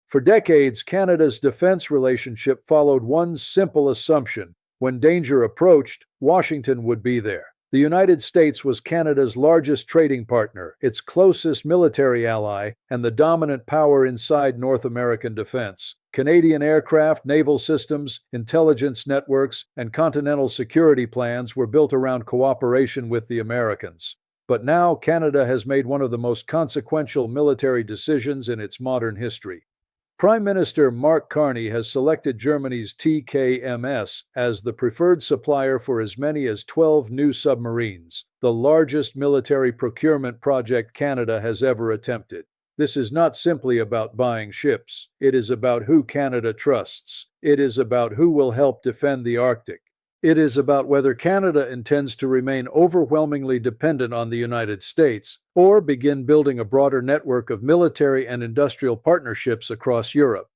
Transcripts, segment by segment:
For decades, Canada's defense relationship followed one simple assumption: when danger approached, Washington would be there. The United States was Canada's largest trading partner, its closest military ally, and the dominant power inside North American defense. Canadian aircraft, naval systems, intelligence networks, and continental security plans were built around cooperation with the Americans. But now Canada has made one of the most consequential military decisions in its modern history. Prime Minister Mark Carney has selected Germany's TKMS as the preferred supplier for as many as 12 new submarines, the largest military procurement project Canada has ever attempted. This is not simply about buying ships. It is about who Canada trusts. It is about who will help defend the Arctic. It is about whether Canada intends to remain overwhelmingly dependent on the United States or begin building a broader network of military and industrial partnerships across Europe.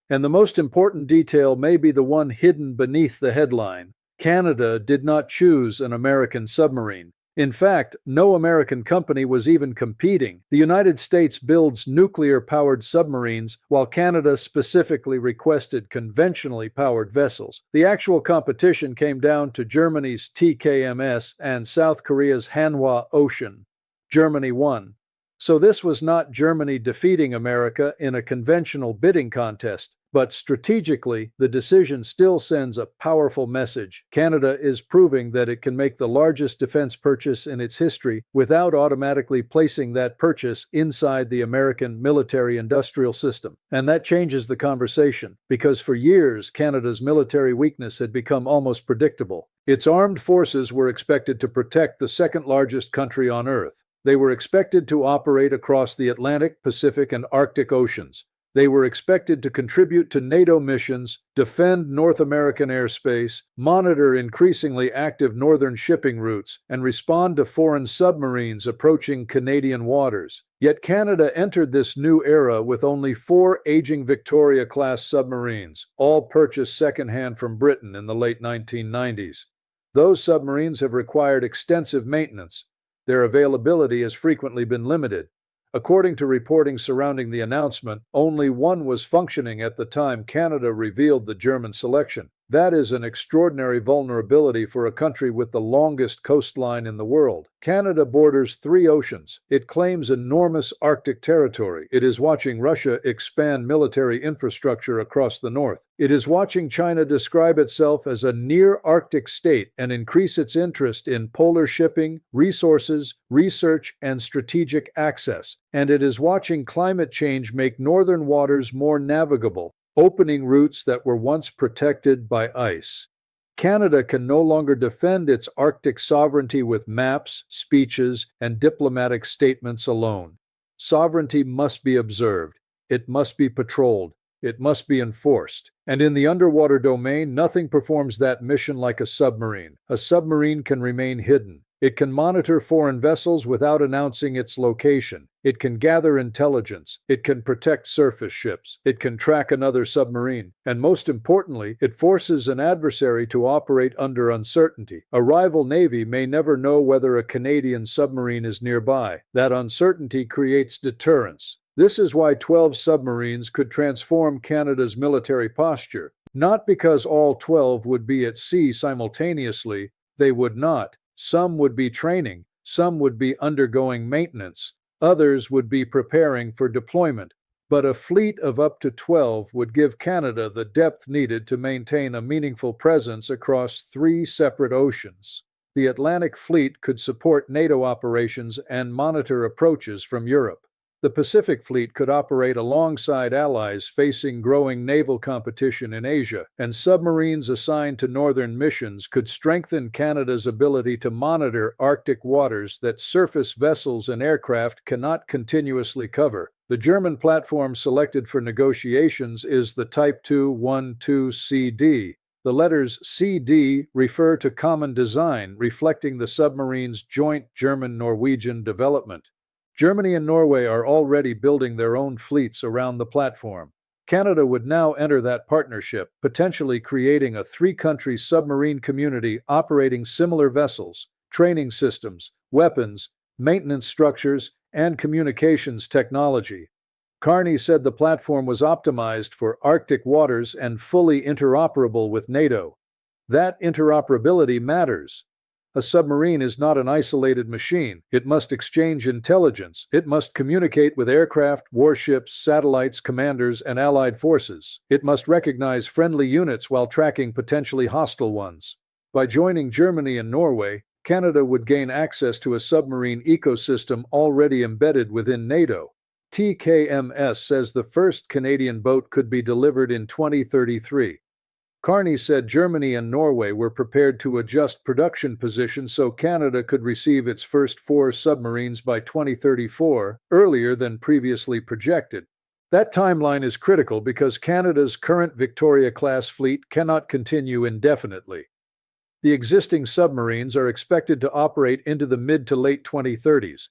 And the most important detail may be the one hidden beneath the headline: Canada did not choose an American submarine. In fact, no American company was even competing. The United States builds nuclear-powered submarines, while Canada specifically requested conventionally powered vessels. The actual competition came down to Germany's TKMS and South Korea's Hanwha Ocean. Germany won. So this was not Germany defeating America in a conventional bidding contest, but strategically, the decision still sends a powerful message. Canada is proving that it can make the largest defense purchase in its history without automatically placing that purchase inside the American military-industrial system. And that changes the conversation, because for years, Canada's military weakness had become almost predictable. Its armed forces were expected to protect the second-largest country on Earth. They were expected to operate across the Atlantic, Pacific, and Arctic Oceans. They were expected to contribute to NATO missions, defend North American airspace, monitor increasingly active northern shipping routes, and respond to foreign submarines approaching Canadian waters. Yet Canada entered this new era with only 4 aging Victoria-class submarines, all purchased secondhand from Britain in the late 1990s. Those submarines have required extensive maintenance. Their availability has frequently been limited. According to reporting surrounding the announcement, only one was functioning at the time Canada revealed the German selection. That is an extraordinary vulnerability for a country with the longest coastline in the world. Canada borders 3 oceans. It claims enormous Arctic territory. It is watching Russia expand military infrastructure across the north. It is watching China describe itself as a near-Arctic state and increase its interest in polar shipping, resources, research, and strategic access. And it is watching climate change make northern waters more navigable, opening routes that were once protected by ice. Canada can no longer defend its Arctic sovereignty with maps, speeches, and diplomatic statements alone. Sovereignty must be observed. It must be patrolled. It must be enforced. And in the underwater domain, nothing performs that mission like a submarine. A submarine can remain hidden. It can monitor foreign vessels without announcing its location. It can gather intelligence. It can protect surface ships. It can track another submarine. And most importantly, it forces an adversary to operate under uncertainty. A rival navy may never know whether a Canadian submarine is nearby. That uncertainty creates deterrence. This is why 12 submarines could transform Canada's military posture. Not because all 12 would be at sea simultaneously. They would not. Some would be training, some would be undergoing maintenance, others would be preparing for deployment. But a fleet of up to 12 would give Canada the depth needed to maintain a meaningful presence across 3 separate oceans. The Atlantic Fleet could support NATO operations and monitor approaches from Europe. The Pacific Fleet could operate alongside allies facing growing naval competition in Asia, and submarines assigned to northern missions could strengthen Canada's ability to monitor Arctic waters that surface vessels and aircraft cannot continuously cover. The German platform selected for negotiations is the Type 212CD. The letters CD refer to common design, reflecting the submarine's joint German-Norwegian development. Germany and Norway are already building their own fleets around the platform. Canada would now enter that partnership, potentially creating a 3-country submarine community operating similar vessels, training systems, weapons, maintenance structures, and communications technology. Carney said the platform was optimized for Arctic waters and fully interoperable with NATO. That interoperability matters. A submarine is not an isolated machine. It must exchange intelligence. It must communicate with aircraft, warships, satellites, commanders, and allied forces. It must recognize friendly units while tracking potentially hostile ones. By joining Germany and Norway, Canada would gain access to a submarine ecosystem already embedded within NATO. TKMS says the first Canadian boat could be delivered in 2033. Carney said Germany and Norway were prepared to adjust production positions so Canada could receive its first 4 submarines by 2034, earlier than previously projected. That timeline is critical because Canada's current Victoria-class fleet cannot continue indefinitely. The existing submarines are expected to operate into the mid to late 2030s.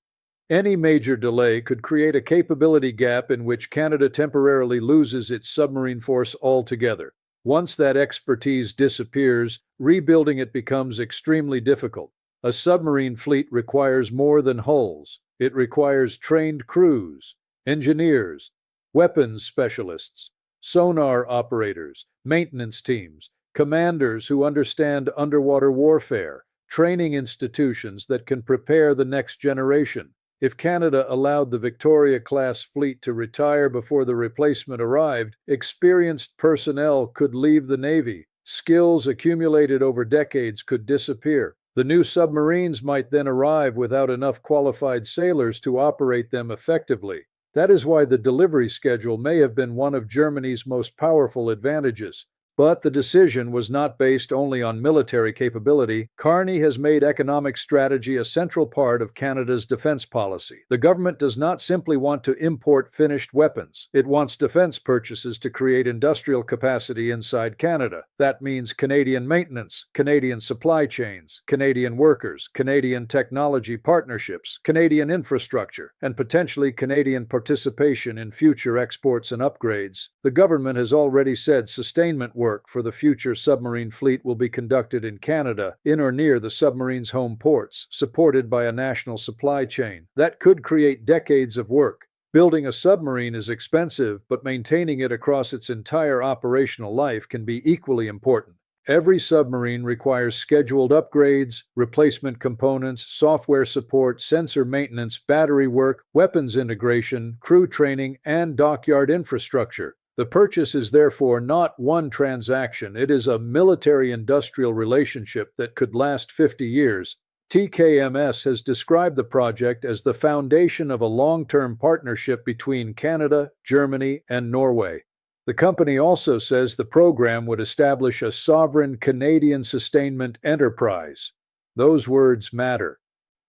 Any major delay could create a capability gap in which Canada temporarily loses its submarine force altogether. Once that expertise disappears, rebuilding it becomes extremely difficult. A submarine fleet requires more than hulls. It requires trained crews, engineers, weapons specialists, sonar operators, maintenance teams, commanders who understand underwater warfare, training institutions that can prepare the next generation. If Canada allowed the Victoria-class fleet to retire before the replacement arrived, experienced personnel could leave the Navy. Skills accumulated over decades could disappear. The new submarines might then arrive without enough qualified sailors to operate them effectively. That is why the delivery schedule may have been one of Germany's most powerful advantages. But the decision was not based only on military capability. Carney has made economic strategy a central part of Canada's defense policy. The government does not simply want to import finished weapons. It wants defense purchases to create industrial capacity inside Canada. That means Canadian maintenance, Canadian supply chains, Canadian workers, Canadian technology partnerships, Canadian infrastructure, and potentially Canadian participation in future exports and upgrades. The government has already said sustainment work for the future submarine fleet will be conducted in Canada, in or near the submarine's home ports, supported by a national supply chain. That could create decades of work. Building a submarine is expensive, but maintaining it across its entire operational life can be equally important. Every submarine requires scheduled upgrades, replacement components, software support, sensor maintenance, battery work, weapons integration, crew training, and dockyard infrastructure. The purchase is therefore not one transaction, it is a military-industrial relationship that could last 50 years. TKMS has described the project as the foundation of a long-term partnership between Canada, Germany, and Norway. The company also says the program would establish a sovereign Canadian sustainment enterprise. Those words matter.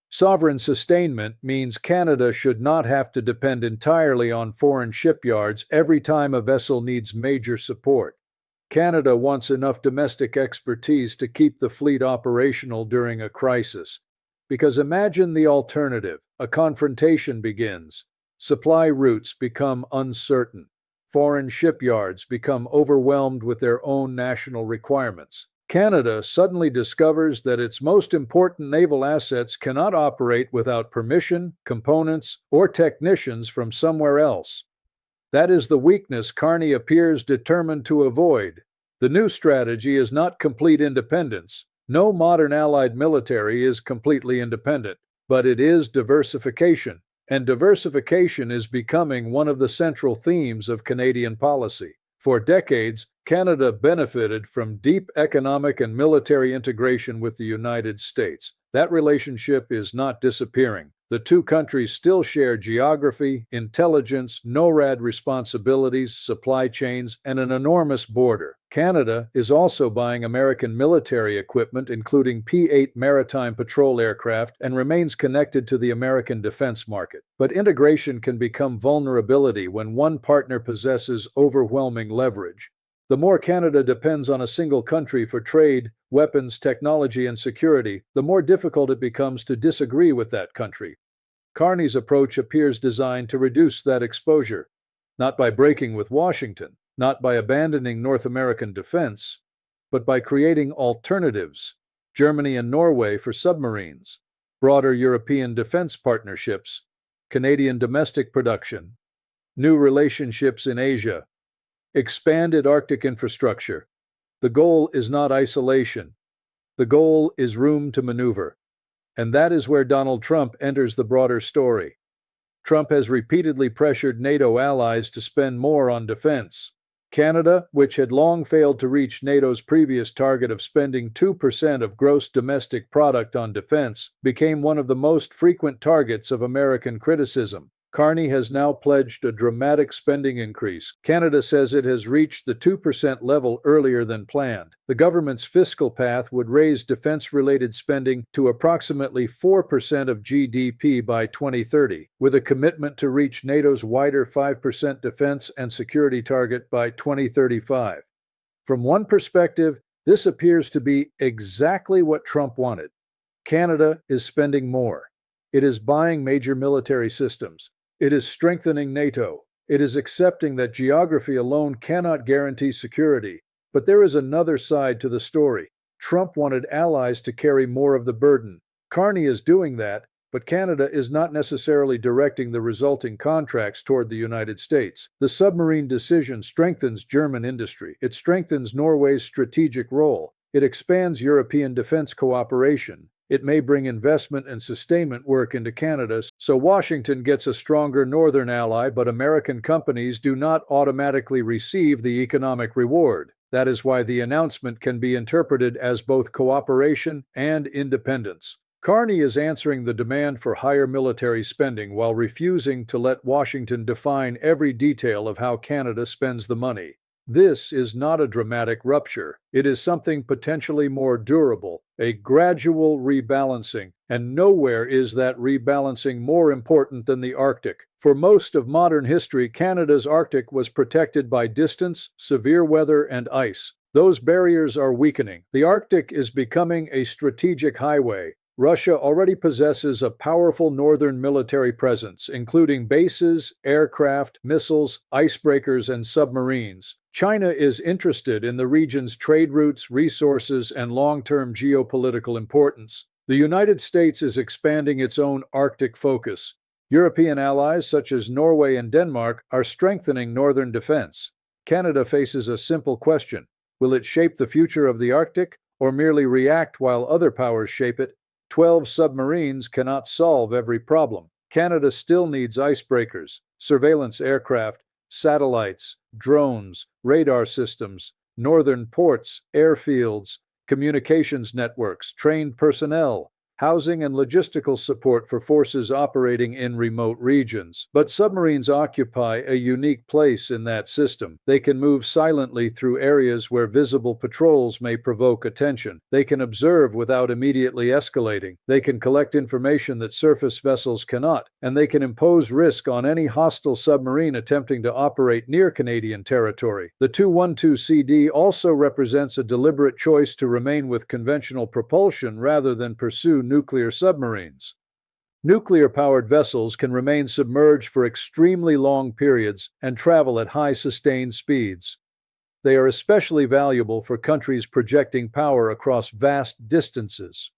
Sovereign sustainment means Canada should not have to depend entirely on foreign shipyards every time a vessel needs major support. Canada wants enough domestic expertise to keep the fleet operational during a crisis. Because imagine the alternative: a confrontation begins. Supply routes become uncertain. Foreign shipyards become overwhelmed with their own national requirements. Canada suddenly discovers that its most important naval assets cannot operate without permission, components, or technicians from somewhere else. That is the weakness Carney appears determined to avoid. The new strategy is not complete independence. No modern allied military is completely independent, but it is diversification. And diversification is becoming one of the central themes of Canadian policy. For decades, Canada benefited from deep economic and military integration with the United States. That relationship is not disappearing. The two countries still share geography, intelligence, NORAD responsibilities, supply chains, and an enormous border. Canada is also buying American military equipment, including P-8 maritime patrol aircraft, and remains connected to the American defense market. But integration can become vulnerability when one partner possesses overwhelming leverage. The more Canada depends on a single country for trade, weapons, technology, and security, the more difficult it becomes to disagree with that country. Carney's approach appears designed to reduce that exposure, not by breaking with Washington, not by abandoning North American defense, but by creating alternatives: Germany and Norway for submarines, broader European defense partnerships, Canadian domestic production, New relationships in Asia. Expanded Arctic infrastructure. The goal is not isolation. The goal is room to maneuver. And that is where Donald Trump enters the broader story. Trump has repeatedly pressured NATO allies to spend more on defense. Canada, which had long failed to reach NATO's previous target of spending 2% of gross domestic product on defense, became one of the most frequent targets of American criticism. Carney has now pledged a dramatic spending increase. Canada says it has reached the 2% level earlier than planned. The government's fiscal path would raise defense-related spending to approximately 4% of GDP by 2030, with a commitment to reach NATO's wider 5% defense and security target by 2035. From one perspective, this appears to be exactly what Trump wanted. Canada is spending more. It is buying major military systems. It is strengthening NATO. It is accepting that geography alone cannot guarantee security. But there is another side to the story. Trump wanted allies to carry more of the burden. Carney is doing that, but Canada is not necessarily directing the resulting contracts toward the United States. The submarine decision strengthens German industry. It strengthens Norway's strategic role. It expands European defense cooperation. It may bring investment and sustainment work into Canada, so Washington gets a stronger northern ally, but American companies do not automatically receive the economic reward. That is why the announcement can be interpreted as both cooperation and independence. Carney is answering the demand for higher military spending while refusing to let Washington define every detail of how Canada spends the money. This is not a dramatic rupture. It is something potentially more durable, a gradual rebalancing, and nowhere is that rebalancing more important than the Arctic. For most of modern history, Canada's Arctic was protected by distance, severe weather, and ice. Those barriers are weakening. The Arctic is becoming a strategic highway. Russia already possesses a powerful northern military presence, including bases, aircraft, missiles, icebreakers, and submarines. China is interested in the region's trade routes, resources, and long-term geopolitical importance. The United States is expanding its own Arctic focus. European allies such as Norway and Denmark are strengthening northern defense. Canada faces a simple question: will it shape the future of the Arctic, or merely react while other powers shape it? 12 submarines cannot solve every problem. Canada still needs icebreakers, surveillance aircraft, satellites, drones, radar systems, northern ports, airfields, communications networks, trained personnel, housing and logistical support for forces operating in remote regions. But submarines occupy a unique place in that system. They can move silently through areas where visible patrols may provoke attention. They can observe without immediately escalating. They can collect information that surface vessels cannot, and they can impose risk on any hostile submarine attempting to operate near Canadian territory. The 212CD also represents a deliberate choice to remain with conventional propulsion rather than pursue nuclear submarines. Nuclear-powered vessels can remain submerged for extremely long periods and travel at high sustained speeds. They are especially valuable for countries projecting power across vast distances.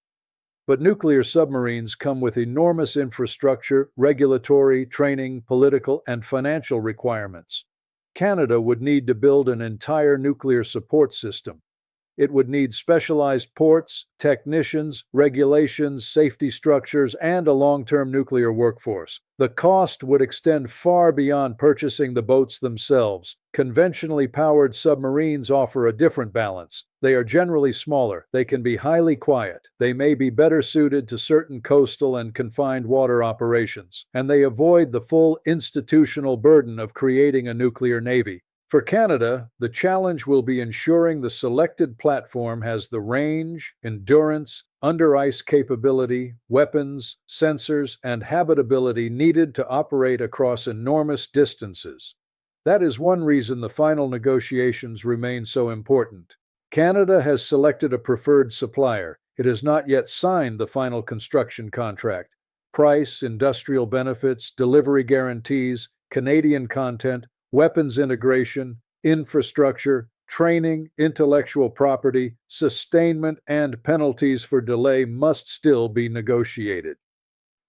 But nuclear submarines come with enormous infrastructure, regulatory, training, political, and financial requirements. Canada would need to build an entire nuclear support system. It would need specialized ports, technicians, regulations, safety structures, and a long-term nuclear workforce. The cost would extend far beyond purchasing the boats themselves. Conventionally powered submarines offer a different balance. They are generally smaller, they can be highly quiet, they may be better suited to certain coastal and confined water operations, and they avoid the full institutional burden of creating a nuclear navy. For Canada, the challenge will be ensuring the selected platform has the range, endurance, under-ice capability, weapons, sensors, and habitability needed to operate across enormous distances. That is one reason the final negotiations remain so important. Canada has selected a preferred supplier. It has not yet signed the final construction contract. Price, industrial benefits, delivery guarantees, Canadian content, weapons integration, infrastructure, training, intellectual property, sustainment, and penalties for delay must still be negotiated.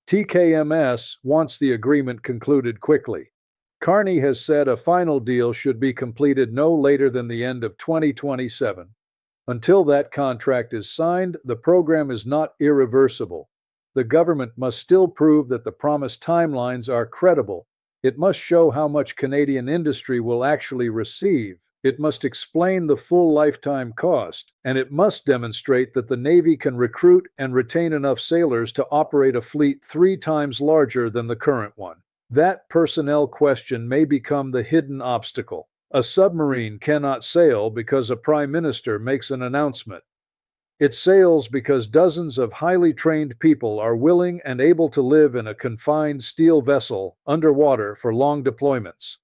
TKMS wants the agreement concluded quickly. Carney has said a final deal should be completed no later than the end of 2027. Until that contract is signed, the program is not irreversible. The government must still prove that the promised timelines are credible. It must show how much Canadian industry will actually receive. It must explain the full lifetime cost, and it must demonstrate that the Navy can recruit and retain enough sailors to operate a fleet 3 times larger than the current one. That personnel question may become the hidden obstacle. A submarine cannot sail because a prime minister makes an announcement. It sails because dozens of highly trained people are willing and able to live in a confined steel vessel underwater for long deployments.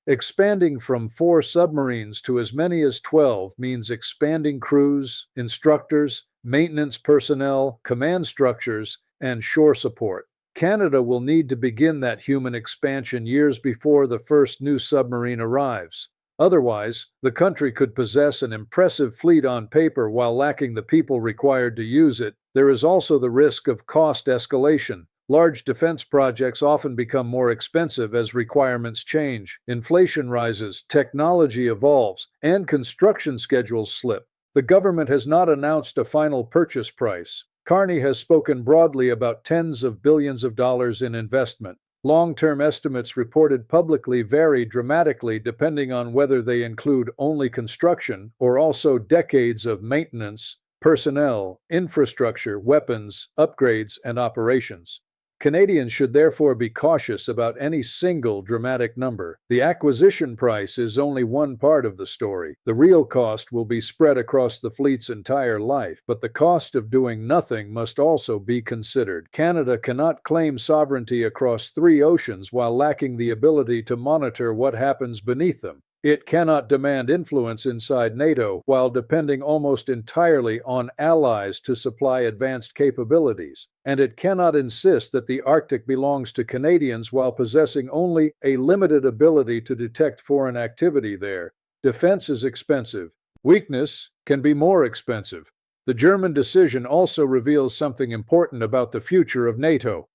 Expanding from 4 submarines to as many as 12 means expanding crews, instructors, maintenance personnel, command structures, and shore support. Canada will need to begin that human expansion years before the first new submarine arrives. Otherwise, the country could possess an impressive fleet on paper while lacking the people required to use it. There is also the risk of cost escalation. Large defense projects often become more expensive as requirements change, inflation rises, technology evolves, and construction schedules slip. The government has not announced a final purchase price. Carney has spoken broadly about tens of billions of dollars in investment. Long-term estimates reported publicly vary dramatically depending on whether they include only construction or also decades of maintenance, personnel, infrastructure, weapons, upgrades, and operations. Canadians should therefore be cautious about any single dramatic number. The acquisition price is only one part of the story. The real cost will be spread across the fleet's entire life, but the cost of doing nothing must also be considered. Canada cannot claim sovereignty across 3 oceans while lacking the ability to monitor what happens beneath them. It cannot demand influence inside NATO while depending almost entirely on allies to supply advanced capabilities, and it cannot insist that the Arctic belongs to Canadians while possessing only a limited ability to detect foreign activity there. Defense is expensive. Weakness can be more expensive. The German decision also reveals something important about the future of NATO.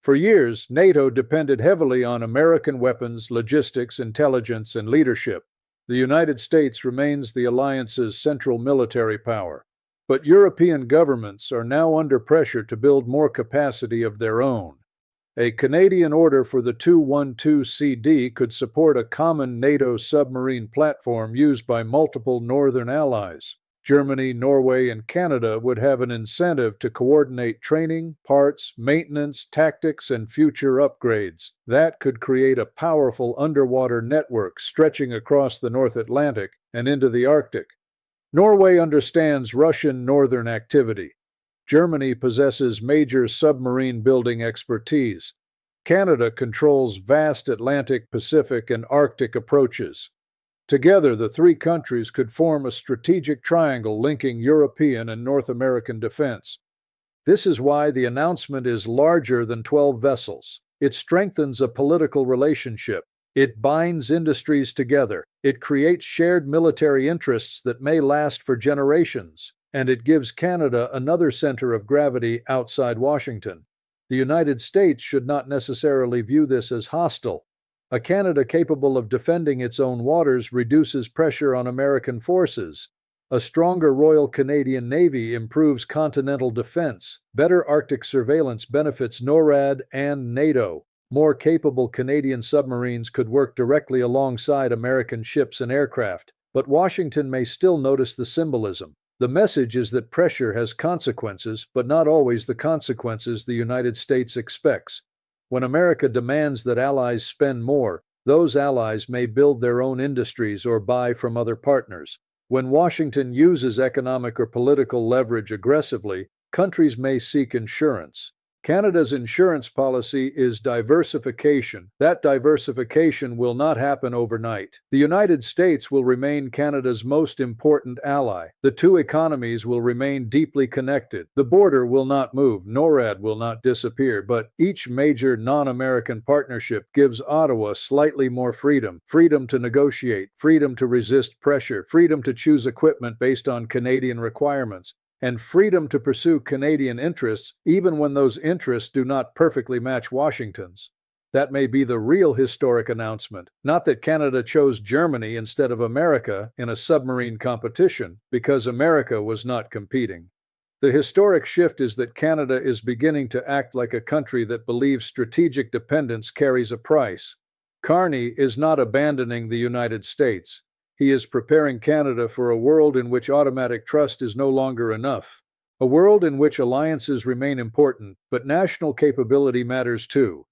For years, NATO depended heavily on American weapons, logistics, intelligence, and leadership. The United States remains the alliance's central military power. But European governments are now under pressure to build more capacity of their own. A Canadian order for the 212CD could support a common NATO submarine platform used by multiple northern allies. Germany, Norway, and Canada would have an incentive to coordinate training, parts, maintenance, tactics, and future upgrades. That could create a powerful underwater network stretching across the North Atlantic and into the Arctic. Norway understands Russian northern activity. Germany possesses major submarine building expertise. Canada controls vast Atlantic, Pacific, and Arctic approaches. Together, the 3 countries could form a strategic triangle linking European and North American defense. This is why the announcement is larger than 12 vessels. It strengthens a political relationship. It binds industries together. It creates shared military interests that may last for generations. And it gives Canada another center of gravity outside Washington. The United States should not necessarily view this as hostile. A Canada capable of defending its own waters reduces pressure on American forces. A stronger Royal Canadian Navy improves continental defense. Better Arctic surveillance benefits NORAD and NATO. More capable Canadian submarines could work directly alongside American ships and aircraft. But Washington may still notice the symbolism. The message is that pressure has consequences, but not always the consequences the United States expects. When America demands that allies spend more, those allies may build their own industries or buy from other partners. When Washington uses economic or political leverage aggressively, countries may seek insurance. Canada's insurance policy is diversification. That diversification will not happen overnight. The United States will remain Canada's most important ally. The 2 economies will remain deeply connected. The border will not move. NORAD will not disappear. But each major non-American partnership gives Ottawa slightly more freedom. Freedom to negotiate, freedom to resist pressure, freedom to choose equipment based on Canadian requirements, and freedom to pursue Canadian interests even when those interests do not perfectly match Washington's. That may be the real historic announcement, not that Canada chose Germany instead of America in a submarine competition because America was not competing. The historic shift is that Canada is beginning to act like a country that believes strategic dependence carries a price. Carney is not abandoning the United States. He is preparing Canada for a world in which automatic trust is no longer enough. A world in which alliances remain important, but national capability matters too.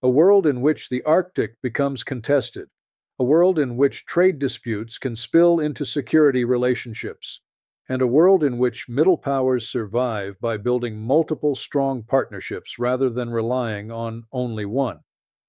A world in which the Arctic becomes contested. A world in which trade disputes can spill into security relationships. And a world in which middle powers survive by building multiple strong partnerships rather than relying on only one.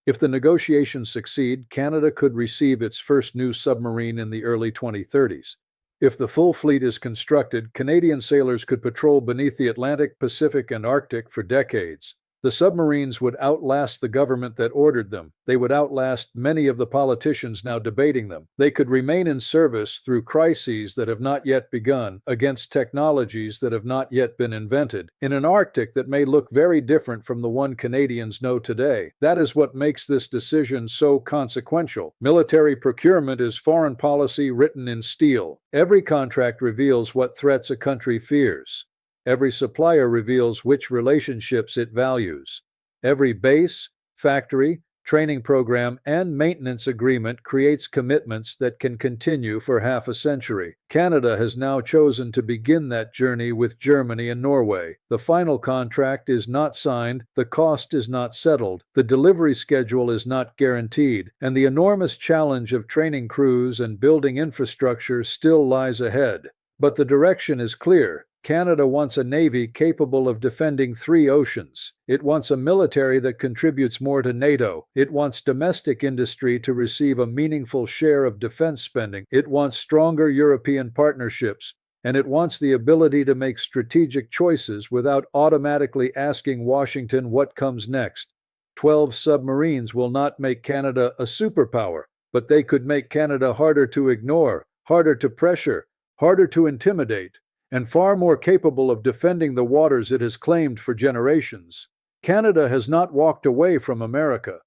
If the negotiations succeed, Canada could receive its first new submarine in the early 2030s. If the full fleet is constructed, Canadian sailors could patrol beneath the Atlantic, Pacific, and Arctic for decades. The submarines would outlast the government that ordered them. They would outlast many of the politicians now debating them. They could remain in service through crises that have not yet begun, against technologies that have not yet been invented, in an Arctic that may look very different from the one Canadians know today. That is what makes this decision so consequential. Military procurement is foreign policy written in steel. Every contract reveals what threats a country fears. Every supplier reveals which relationships it values. Every base, factory, training program, and maintenance agreement creates commitments that can continue for half a century. Canada has now chosen to begin that journey with Germany and Norway. The final contract is not signed, the cost is not settled, the delivery schedule is not guaranteed, and the enormous challenge of training crews and building infrastructure still lies ahead. But the direction is clear. Canada wants a navy capable of defending 3 oceans. It wants a military that contributes more to NATO. It wants domestic industry to receive a meaningful share of defense spending. It wants stronger European partnerships. And it wants the ability to make strategic choices without automatically asking Washington what comes next. 12 submarines will not make Canada a superpower, but they could make Canada harder to ignore, harder to pressure, harder to intimidate, and far more capable of defending the waters it has claimed for generations. Canada has not walked away from America,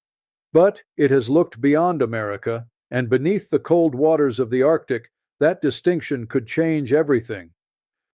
but it has looked beyond America, and beneath the cold waters of the Arctic, that distinction could change everything.